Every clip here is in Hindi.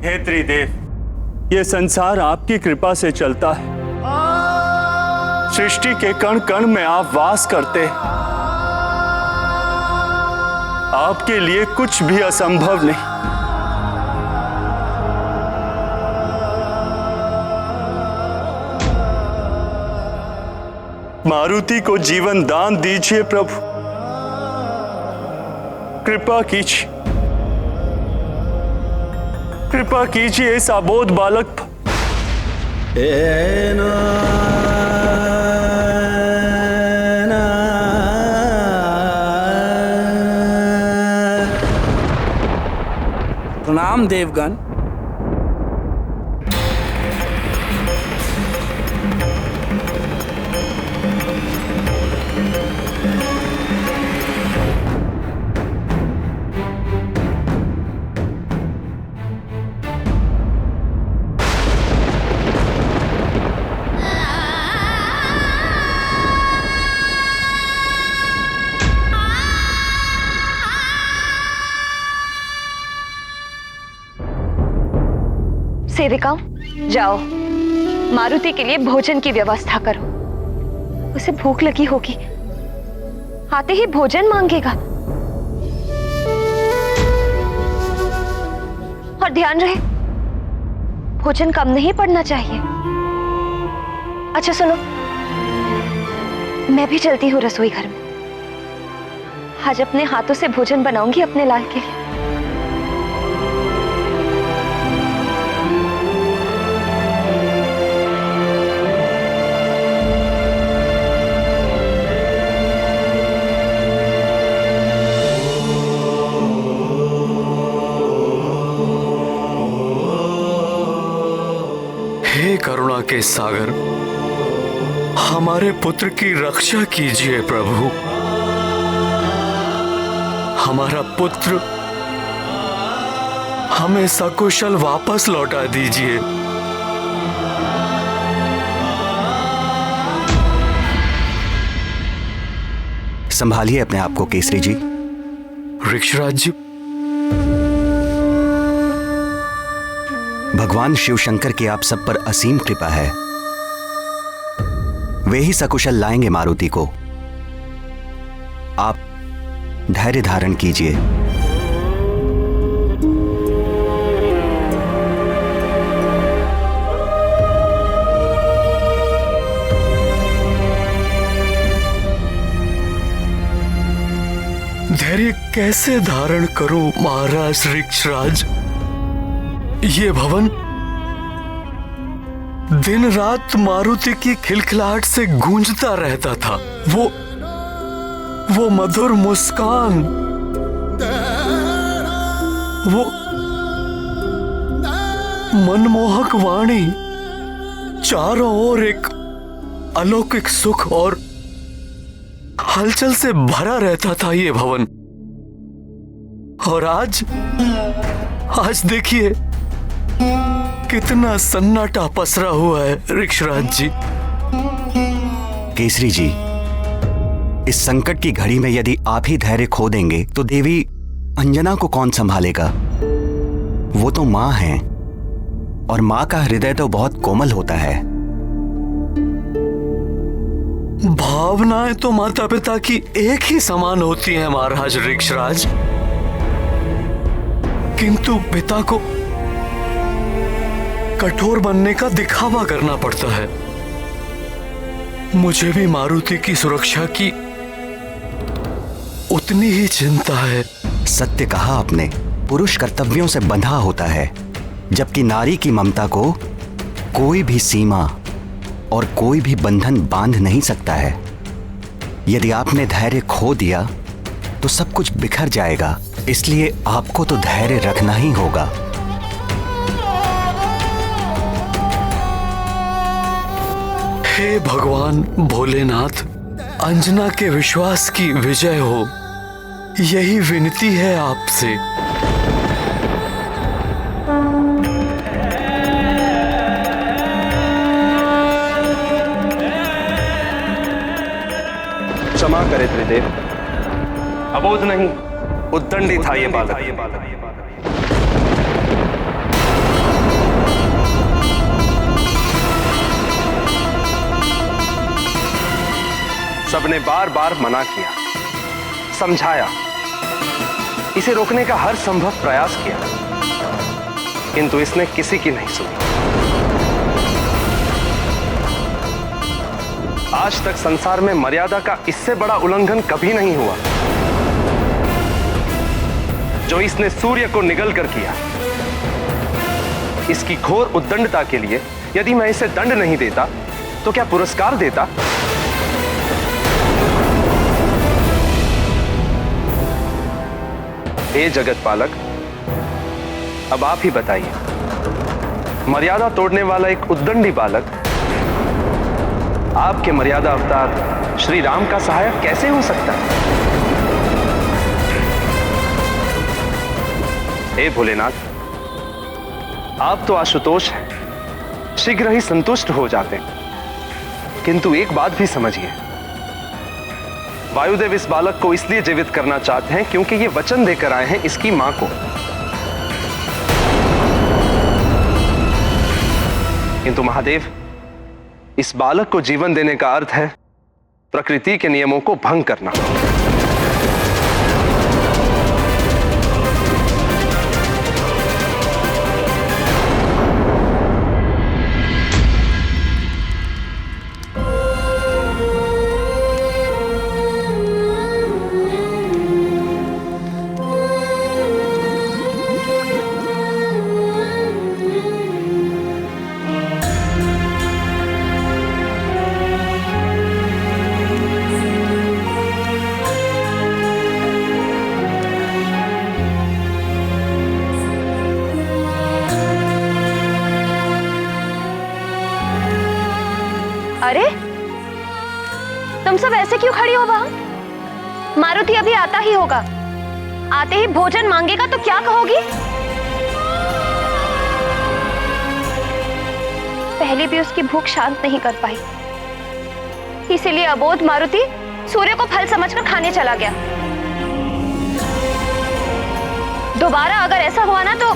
हे त्रिदेव, ये संसार आपकी कृपा से चलता है। सृष्टि के कण कण में आप वास करते हैं। आपके लिए कुछ भी असंभव नहीं। मारुति को जीवन दान दीजिए प्रभु, कृपा कीजिए, कृपा कीजिए इस अबोध बालक पर। प्रणाम देवगण। सेविकाओं, जाओ मारुति के लिए भोजन की व्यवस्था करो। उसे भूख लगी होगी, आते ही भोजन मांगेगा। और ध्यान रहे, भोजन कम नहीं पड़ना चाहिए। अच्छा सुनो, मैं भी चलती हूँ रसोई घर में। आज अपने हाथों से भोजन बनाऊंगी अपने लाल के लिए। हे करुणा के सागर, हमारे पुत्र की रक्षा कीजिए प्रभु। हमारा पुत्र हमें सकुशल वापस लौटा दीजिए। संभालिए अपने आप को केसरी जी। ऋक्षराज जी, भगवान शिव शंकर की आप सब पर असीम कृपा है। वे ही सकुशल लाएंगे मारुति को। आप धैर्य धारण कीजिए। धैर्य कैसे धारण करूं महाराज ऋक्षराज? ये भवन दिन रात मारुति की खिलखिलाहट से गूंजता रहता था। वो मधुर मुस्कान, वो मनमोहक वाणी, चारों ओर एक अलौकिक सुख और हलचल से भरा रहता था ये भवन। और आज देखिए कितना सन्नाटा पसरा हुआ है ऋक्षराज जी। केसरी जी, इस संकट की घड़ी में यदि आप ही धैर्य खो देंगे तो देवी अंजना को कौन संभालेगा? वो तो मां है, और मां का हृदय तो बहुत कोमल होता है। भावनाएं तो माता पिता की एक ही समान होती हैं महाराज ऋक्षराज, किंतु पिता को कठोर बनने का दिखावा करना पड़ता है। मुझे भी मारुति की सुरक्षा की उतनी ही चिंता है। सत्य कहा आपने, पुरुष कर्तव्यों से बंधा होता है, जबकि नारी की ममता को कोई भी सीमा और कोई भी बंधन बांध नहीं सकता है। यदि आपने धैर्य खो दिया तो सब कुछ बिखर जाएगा, इसलिए आपको तो धैर्य रखना ही होगा। हे भगवान भोलेनाथ, अंजना के विश्वास की विजय हो, यही विनती है आपसे। क्षमा करे त्रिदेव, अबोध नहीं, उद्दंडी था ये बालक। सबने बार बार मना किया, समझाया, इसे रोकने का हर संभव प्रयास किया, किंतु इसने किसी की नहीं सुनी। आज तक संसार में मर्यादा का इससे बड़ा उल्लंघन कभी नहीं हुआ जो इसने सूर्य को निगल कर किया। इसकी घोर उद्दंडता के लिए यदि मैं इसे दंड नहीं देता तो क्या पुरस्कार देता? हे जगत पालक, अब आप ही बताइए, मर्यादा तोड़ने वाला एक उद्दंडी बालक आपके मर्यादा अवतार श्री राम का सहायक कैसे हो सकता है? हे भोलेनाथ, आप तो आशुतोष हैं, शीघ्र ही संतुष्ट हो जाते हैं, किंतु एक बात भी समझिए, वायुदेव इस बालक को इसलिए जीवित करना चाहते हैं क्योंकि ये वचन देकर आए हैं इसकी मां को। किंतु महादेव, इस बालक को जीवन देने का अर्थ है प्रकृति के नियमों को भंग करना। अरे तुम सब ऐसे क्यों खड़ी हो वहां? मारुति अभी आता ही होगा, आते ही भोजन मांगेगा तो क्या कहोगी? पहले भी उसकी भूख शांत नहीं कर पाई, इसीलिए अबोध मारुति सूर्य को फल समझकर खाने चला गया। दोबारा अगर ऐसा हुआ ना तो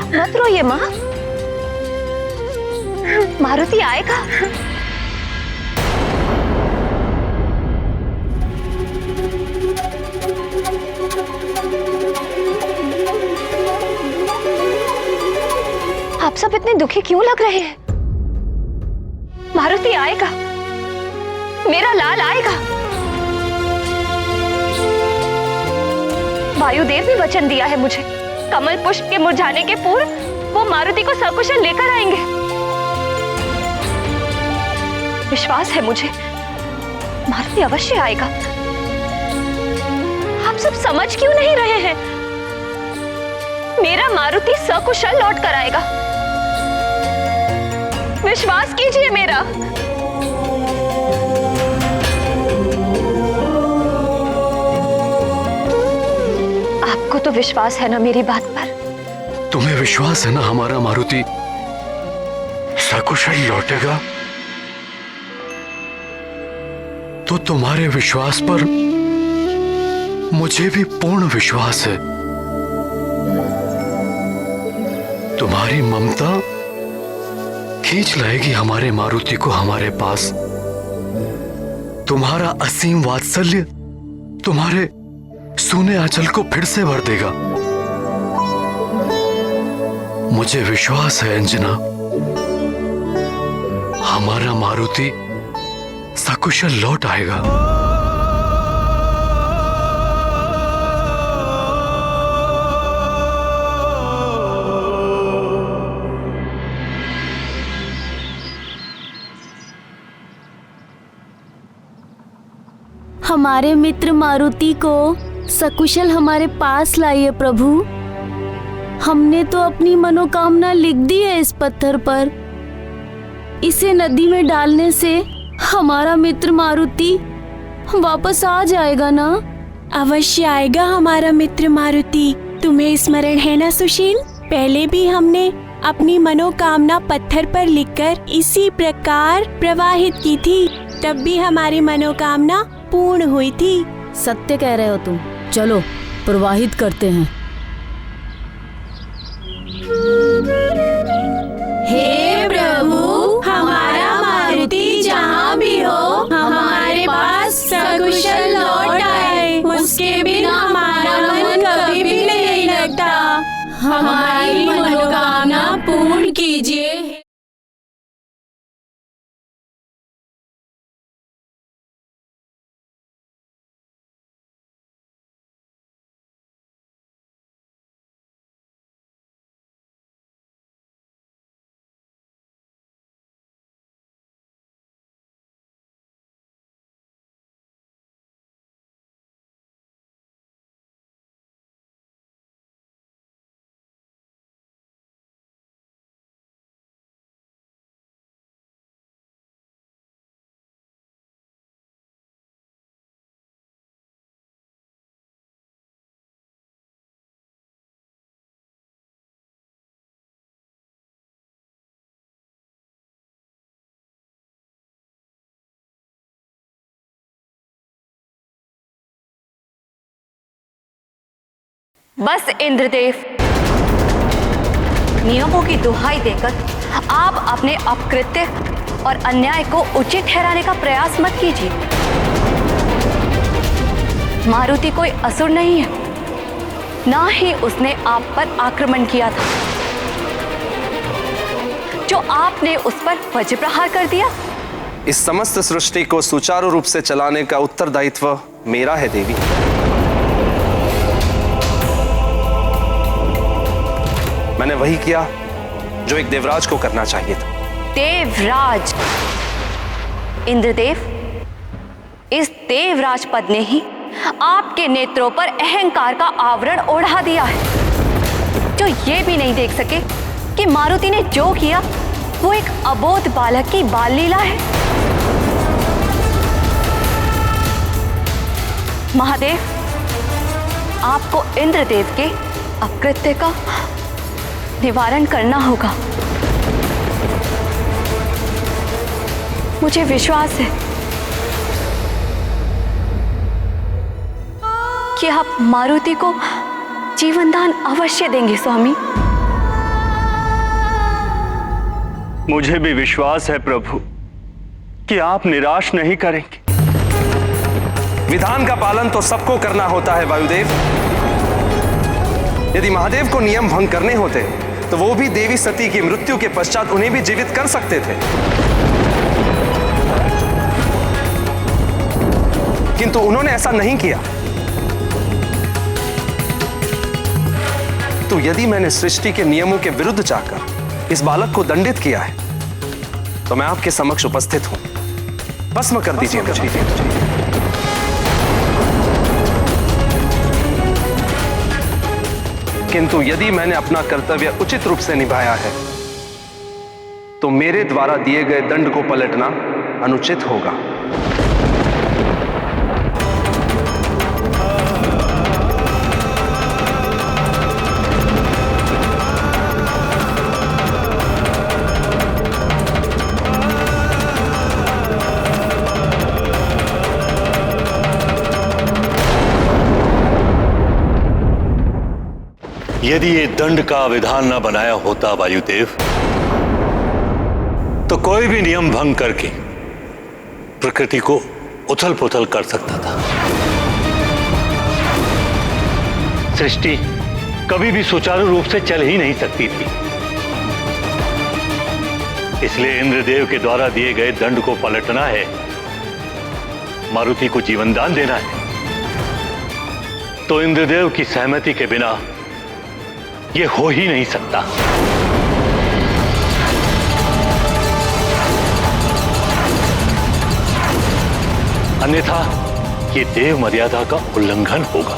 मत रोइए माँ, मारुति आएगा। आप सब इतने दुखी क्यों लग रहे हैं? मारुति आएगा, मेरा लाल आएगा। वायुदेव ने वचन दिया है मुझे, कमल पुष्प के मुरझाने के पूर्व वो मारुति को सकुशल लेकर आएंगे। विश्वास है मुझे, मारुति अवश्य आएगा। आप सब समझ क्यों नहीं रहे हैं? मेरा मारुति सकुशल लौट कर आएगा, विश्वास कीजिए मेरा। आपको तो विश्वास है ना मेरी बात पर? तुम्हें विश्वास है ना हमारा मारुति सकुशल लौटेगा? तो तुम्हारे विश्वास पर मुझे भी पूर्ण विश्वास है। तुम्हारी ममता खींच लाएगी हमारे मारुति को हमारे पास। तुम्हारा असीम वात्सल्य तुम्हारे सूने आंचल को फिर से भर देगा। मुझे विश्वास है अंजना, हमारा मारुति सकुशल लौट आएगा। हमारे मित्र मारुति को सकुशल हमारे पास लाइए प्रभु। हमने तो अपनी मनोकामना लिख दी है इस पत्थर पर। इसे नदी में डालने से हमारा मित्र मारुति वापस आ जाएगा ना? अवश्य आएगा हमारा मित्र मारुति। तुम्हें स्मरण है ना सुशील, पहले भी हमने अपनी मनोकामना पत्थर पर लिखकर इसी प्रकार प्रवाहित की थी, तब भी हमारी मनोकामना पूर्ण हुई थी। सत्य कह रहे हो तुम। चलो प्रवाहित करते हैं। हे प्रभु, हमारा मारुति जहाँ भी हो हमारे पास सकुशल लौट आए। उसके बिना हमारा मन कभी भी नहीं लगता। हमारी मनोकामना पूर्ण कीजिए। बस इंद्रदेव, नियमों की दुहाई देकर आप अपने अपकृत्य और अन्याय को उचित ठहराने का प्रयास मत कीजिए। मारुति कोई असुर नहीं है, ना ही उसने आप पर आक्रमण किया था जो आपने उस पर वज्र प्रहार कर दिया। इस समस्त सृष्टि को सुचारू रूप से चलाने का उत्तरदायित्व मेरा है देवी। मैंने वही किया जो एक देवराज को करना चाहिए था। देवराज? इंद्रदेव, इस देवराज पद ने ही आपके नेत्रों पर अहंकार का आवरण ओढ़ा दिया है, जो ये भी नहीं देख सके कि मारुति ने जो किया वो एक अबोध बालक की बाल लीला है। महादेव, आपको इंद्रदेव के अपकृत्य का निवारण करना होगा। मुझे विश्वास है कि आप मारुति को जीवनदान अवश्य देंगे स्वामी। मुझे भी विश्वास है प्रभु कि आप निराश नहीं करेंगे। विधान का पालन तो सबको करना होता है वायुदेव। यदि महादेव को नियम भंग करने होते तो वो भी देवी सती की मृत्यु के पश्चात उन्हें भी जीवित कर सकते थे, किंतु उन्होंने ऐसा नहीं किया। तो यदि मैंने सृष्टि के नियमों के विरुद्ध जाकर इस बालक को दंडित किया है तो मैं आपके समक्ष उपस्थित हूं। भस्म कर दीजिए मुझे। किंतु यदि मैंने अपना कर्तव्य उचित रूप से निभाया है तो मेरे द्वारा दिए गए दंड को पलटना अनुचित होगा। यदि ये दंड का विधान न बनाया होता वायुदेव, तो कोई भी नियम भंग करके प्रकृति को उथल पुथल कर सकता था। सृष्टि कभी भी सुचारू रूप से चल ही नहीं सकती थी। इसलिए इंद्रदेव के द्वारा दिए गए दंड को पलटना है, मारुति को जीवन दान देना है। तो इंद्रदेव की सहमति के बिना ये हो ही नहीं सकता। अन्यथा ये देव मर्यादा का उल्लंघन होगा।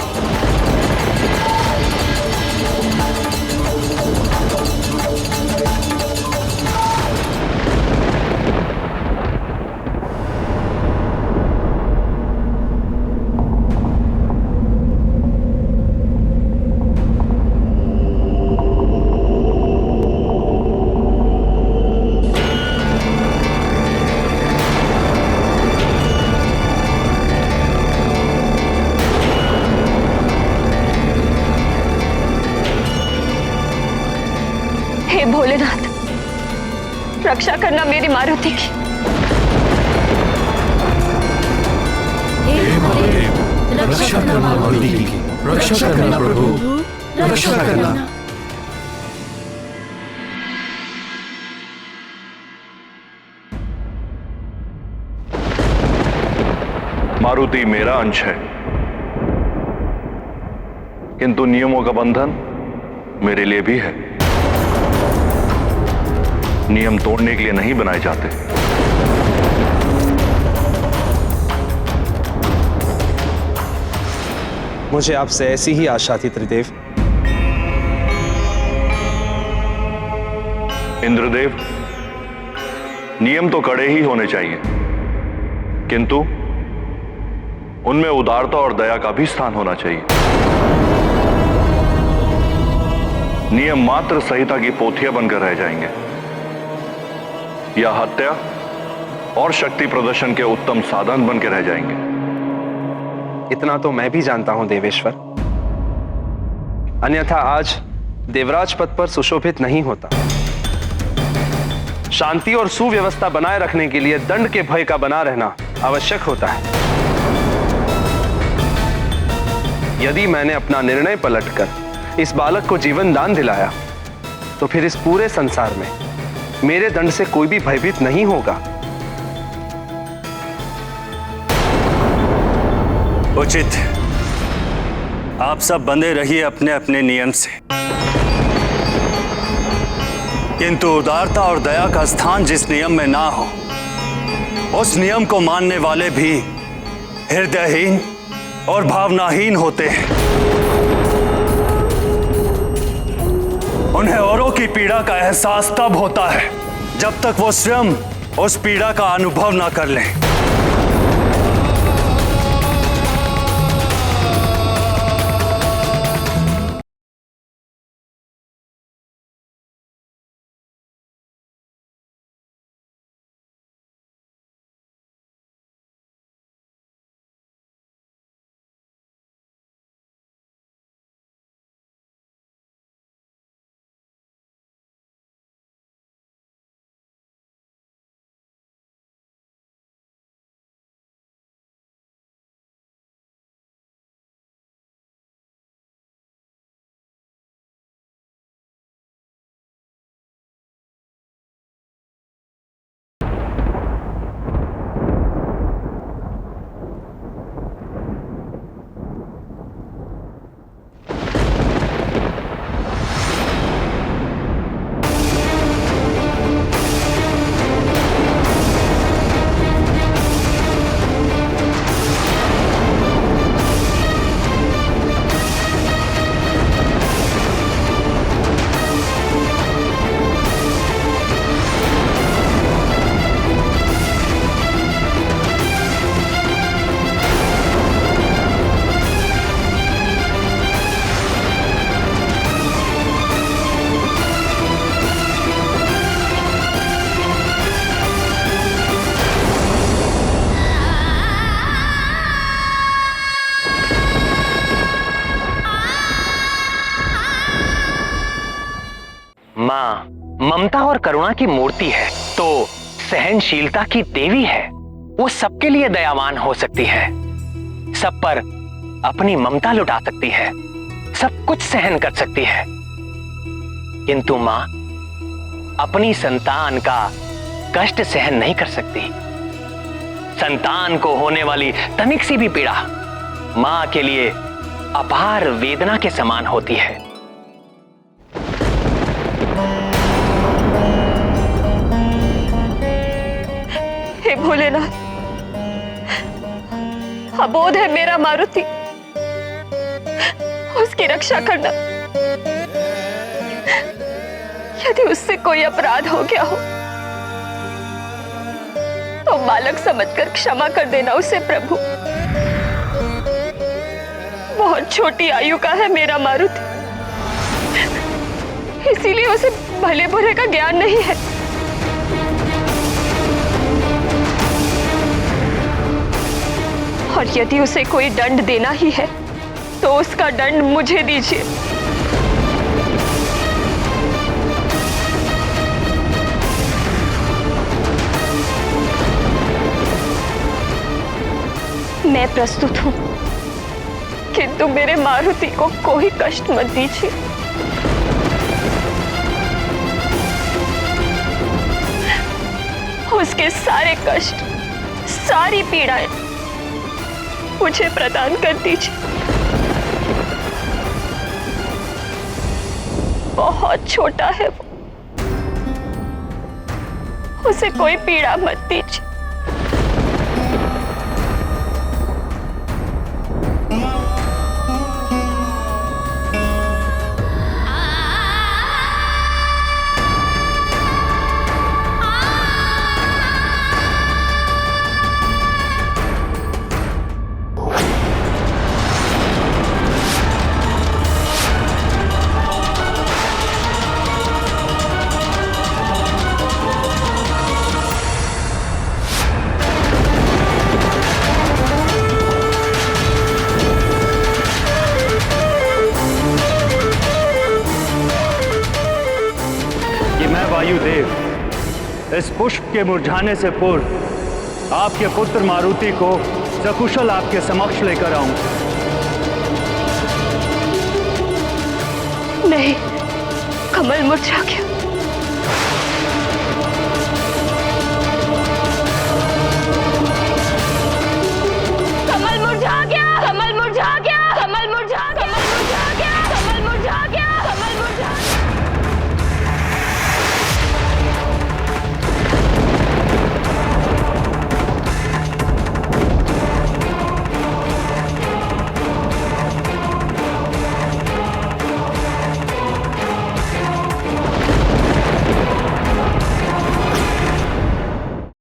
रक्षा करना मेरी मारुति की। रक्षा करना मारुति की, रक्षा करना प्रभु, रक्षा करना। मारुति मेरा अंश है, किंतु नियमों का बंधन मेरे लिए भी है। नियम तोड़ने के लिए नहीं बनाए जाते। मुझे आपसे ऐसी ही आशा थी त्रिदेव। इंद्रदेव, नियम तो कड़े ही होने चाहिए, किंतु उनमें उदारता और दया का भी स्थान होना चाहिए। नियम मात्र संहिता की पोथियां बनकर रह जाएंगे या हत्या और शक्ति प्रदर्शन के उत्तम साधन बनकर रह जाएंगे। इतना तो मैं भी जानता हूं देवेश्वर, अन्यथा आज देवराज पद पर सुशोभित नहीं होता। शांति और सुव्यवस्था बनाए रखने के लिए दंड के भय का बना रहना आवश्यक होता है। यदि मैंने अपना निर्णय पलटकर इस बालक को जीवन दान दिलाया, तो फिर इस पूरे संसार में मेरे दंड से कोई भी भयभीत नहीं होगा। उचित। आप सब बंधे रहिए अपने अपने नियम से, किंतु उदारता और दया का स्थान जिस नियम में ना हो, उस नियम को मानने वाले भी हृदयहीन और भावनाहीन होते हैं। उन्हें औरों की पीड़ा का एहसास तब होता है जब तक वो स्वयं उस पीड़ा का अनुभव ना कर लें। माँ ममता और करुणा की मूर्ति है तो सहनशीलता की देवी है। वो सबके लिए दयावान हो सकती है, सब पर अपनी ममता लुटा सकती है, सब कुछ सहन कर सकती है। किंतु माँ अपनी संतान का कष्ट सहन नहीं कर सकती। संतान को होने वाली तनिक सी भी पीड़ा माँ के लिए अपार वेदना के समान होती है। हे भोलेनाथ, अबोध है मेरा मारुति, उसकी रक्षा करना। यदि उससे कोई अपराध हो गया हो तो बालक समझकर क्षमा कर देना उसे प्रभु। बहुत छोटी आयु का है मेरा मारुति, इसीलिए उसे भले बुरे का ज्ञान नहीं है। और यदि उसे कोई दंड देना ही है तो उसका दंड मुझे दीजिए। मैं प्रस्तुत हूँ, किंतु मेरे मारुति को कोई कष्ट मत दीजिए। उसके सारे कष्ट, सारी पीड़ाएं मुझे प्रदान कर दीजिए। बहुत छोटा है वो, उसे कोई पीड़ा मत दीजिए। वायुदेव, इस पुष्प के मुरझाने से पूर्व आपके पुत्र मारुति को सकुशल आपके समक्ष लेकर आऊं। नहीं, कमल मुरझा गया।